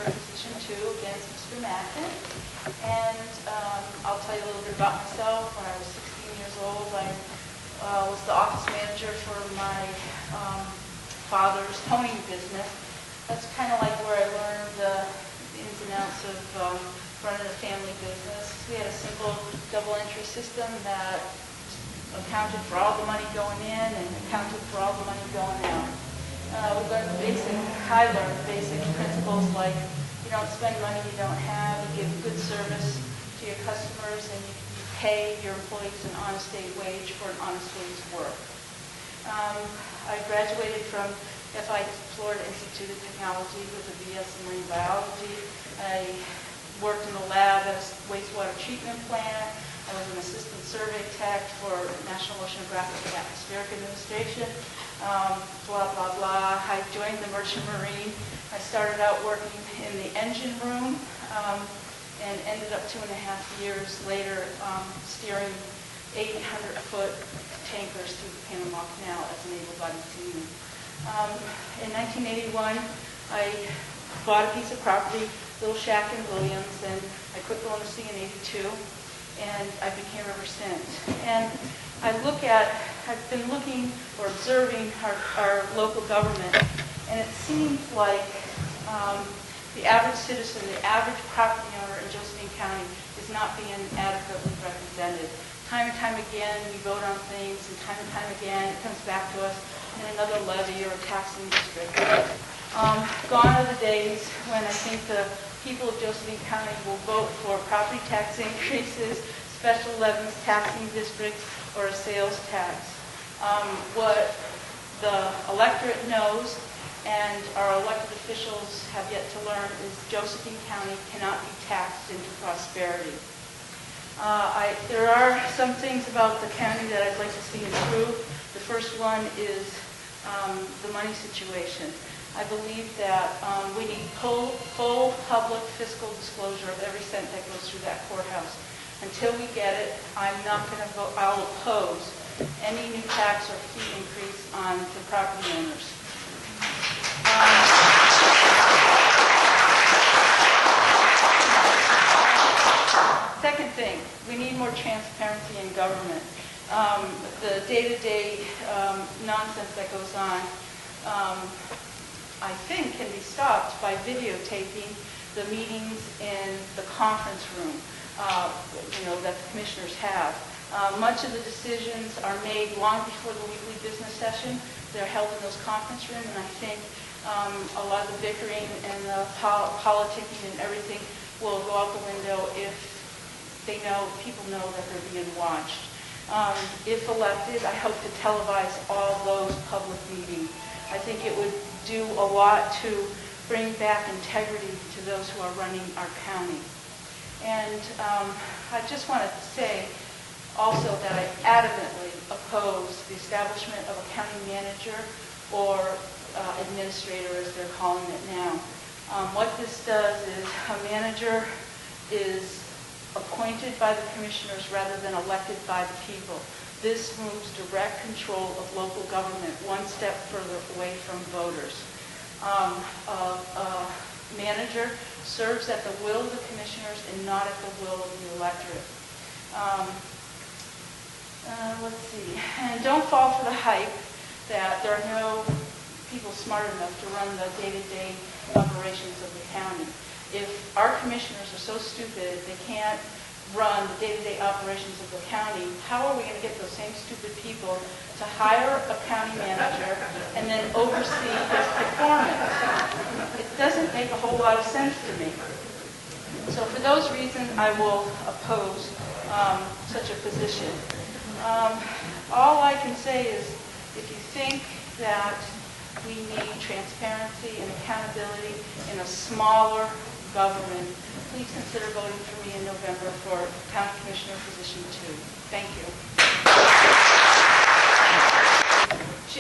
Position 2 against Mr. Mackin. And I'll tell you a little bit about myself. When I was 16 years old, I was the office manager for my father's towing business. That's kind of like where I learned the ins and outs of running a family business. We had a simple double entry system that accounted for all the money going in and accounted for all the money going out. I learned basic principles like you don't spend money you don't have, you give good service to your customers, and you pay your employees an honest day wage for an honest day's work. I graduated from FI Florida Institute of Technology with a BS in marine biology. I worked in the lab at a wastewater treatment plant. I was an assistant survey tech for National Oceanographic and Atmospheric Administration. Blah, blah, blah. I joined the Merchant Marine. I started out working in the engine room and ended up 2.5 years later steering 800-foot tankers through the Panama Canal as an able-bodied seaman. In 1981, I bought a piece of property, little shack in Williams, and I quit going to sea in '82, and I've been here ever since. And I've been looking or observing our local government, and it seems like the average citizen, the average property owner in Josephine County is not being adequately represented. Time and time again, we vote on things, and time again, it comes back to us in another levy or a taxing district. Gone are the days when I think the people of Josephine County will vote for property tax increases, special levies, taxing districts, or a sales tax. What the electorate knows and our elected officials have yet to learn is Josephine County cannot be taxed into prosperity. There are some things about the county that I'd like to see improved. The first one is the money situation. I believe that we need full public fiscal disclosure of every cent that goes through that courthouse. Until we get it, I'm not going to vote. I'll oppose any new tax or fee increase on the property owners. Second thing, we need more transparency in government. The day-to-day nonsense that goes on, I think, can be stopped by videotaping the meetings in the conference room, that the commissioners have. Much of the decisions are made long before the weekly business session. They're held in those conference rooms, and I think a lot of the bickering and the politicking and everything will go out the window if people know that they're being watched. If elected, I hope to televise all those public meetings. I think it would do a lot to bring back integrity to those who are running our county. And I just want to say also that I adamantly oppose the establishment of a county manager or administrator, as they're calling it now. What this does is a manager is appointed by the commissioners rather than elected by the people. This moves direct control of local government one step further away from voters. A manager serves at the will of the commissioners and not at the will of the electorate. Let's see. And don't fall for the hype that there are no people smart enough to run the day-to-day operations of the county. If our commissioners are so stupid they can't run the day-to-day operations of the county, how are we going to get those same stupid people to hire a county manager and then oversee his performance? It doesn't make a whole lot of sense to me. So for those reasons, I will oppose such a position. All I can say is if you think that we need transparency and accountability in a smaller government, please consider voting for me in November for County Commissioner position 2. Thank you.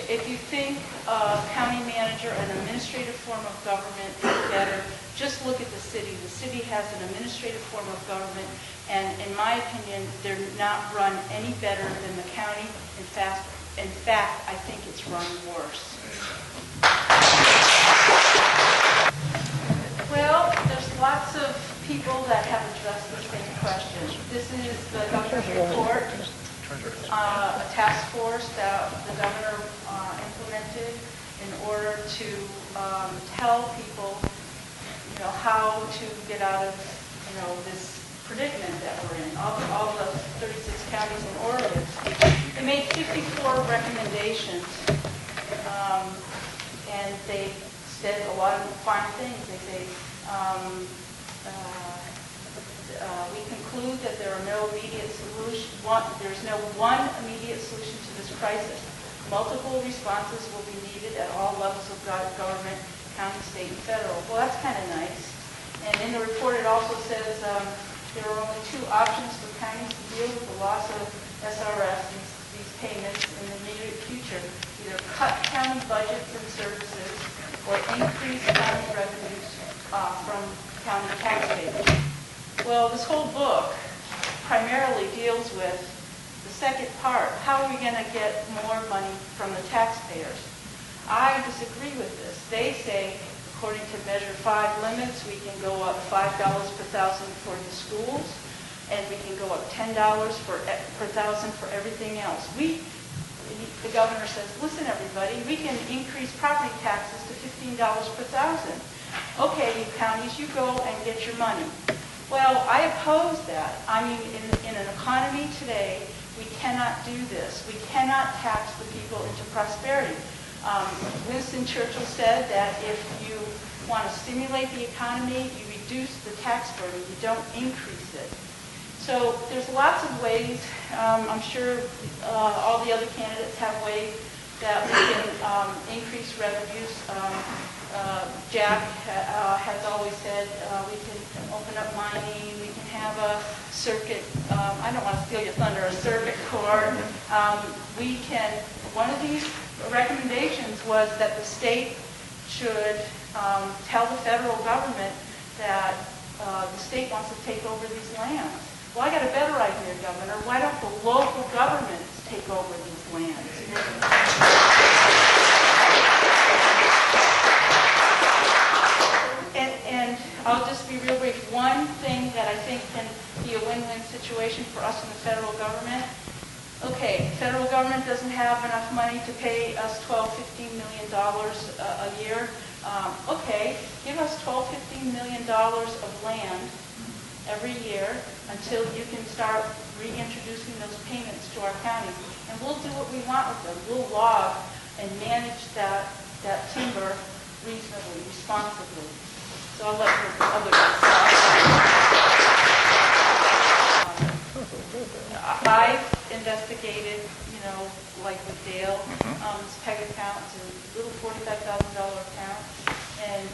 If you think a county manager, an administrative form of government is better, just look at the city. The city has an administrative form of government, and in my opinion, they're not run any better than the county. In fact, I think it's run worse. Well, lots of people that have addressed the same question. This is the governor's report, a task force that the governor implemented in order to tell people, how to get out of, this predicament that we're in. All the 36 counties in Oregon. They made 54 recommendations, and they said a lot of fine things. They say, we conclude that there are no immediate solution. There's no one immediate solution to this crisis. Multiple responses will be needed at all levels of government, county, state, and federal. Well, that's kind of nice. And in the report, it also says there are only two options for counties to deal with the loss of SRS, these payments in the immediate future: either cut county budgets and services or increase county revenues from county taxpayers. Well, this whole book primarily deals with the second part. How are we going to get more money from the taxpayers? I disagree with this. They say, according to Measure 5 limits, we can go up $5 per thousand for the schools, and we can go up $10 per thousand for everything else. The governor says, listen, everybody, we can increase property taxes to $15 per thousand. Okay, you counties, you go and get your money. Well, I oppose that. I mean, in an economy today, we cannot do this. We cannot tax the people into prosperity. Winston Churchill said that if you want to stimulate the economy, you reduce the tax burden, you don't increase it. So there's lots of ways. I'm sure all the other candidates have ways that we can increase revenues. Jack has always said we can open up mining, we can have a circuit, I don't want to steal your thunder, a circuit court. We can, one of these recommendations was that the state should tell the federal government that the state wants to take over these lands. Well, I got a better idea, Governor. Why don't the local governments take over these lands? And I'll just be real brief. One thing that I think can be a win-win situation for us and the federal government. Okay, federal government doesn't have enough money to pay us $12–15 million a year. Okay, give us $12–15 million of land every year until you can start reintroducing those payments to our counties. And we'll do what we want with them. We'll log and manage that timber reasonably, responsibly. So I'll let the other guys talk. I've investigated, like with Dale, this PEG account. It's a little $45,000 account. And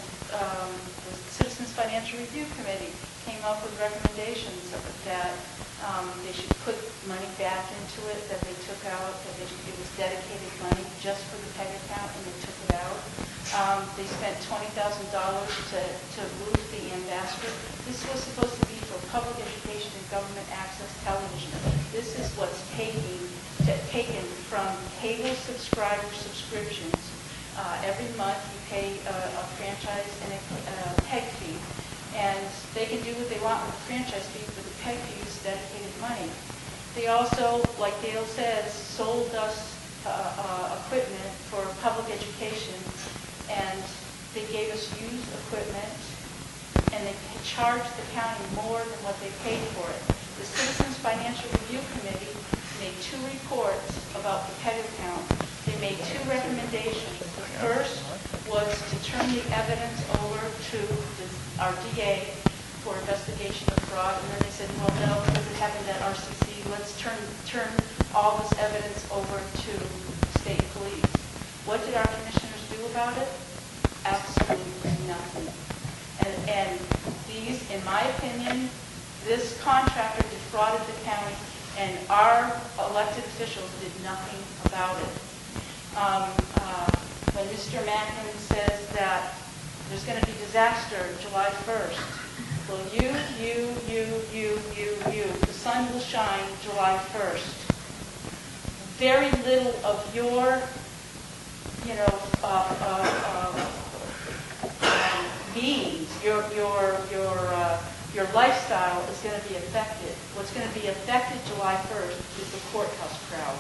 the Citizens Financial Review Committee came up with recommendations that they should put money back into it that they took out, that it was dedicated money just for the PEG account, and they took it out. They spent $20,000 to move the ambassador. This was supposed to be for public education and government access television. This is what's taken from cable subscriber subscriptions. Every month you pay a franchise and a PEG fee. And they can do what they want with the franchise fee, but the PEG fee is dedicated money. They also, like Dale says, sold us equipment for public education, and they gave us used equipment, and they charged the county more than what they paid for it. The Citizens Financial Review Committee made 2 reports about the PEG account. They made 2 recommendations. The first was to turn the evidence over to our DA for investigation of fraud, and then they said, well, no, because it happened at RCC, let's turn all this evidence over to state police. What did our commissioners do about it? Absolutely nothing. And these, in my opinion, this contractor defrauded the county, and our elected officials did nothing about it. When Mr. Mackin says that there's going to be disaster July 1st, well, the sun will shine July 1st. Very little of your, means, your lifestyle is going to be affected. What's going to be affected July 1st is the courthouse crowd.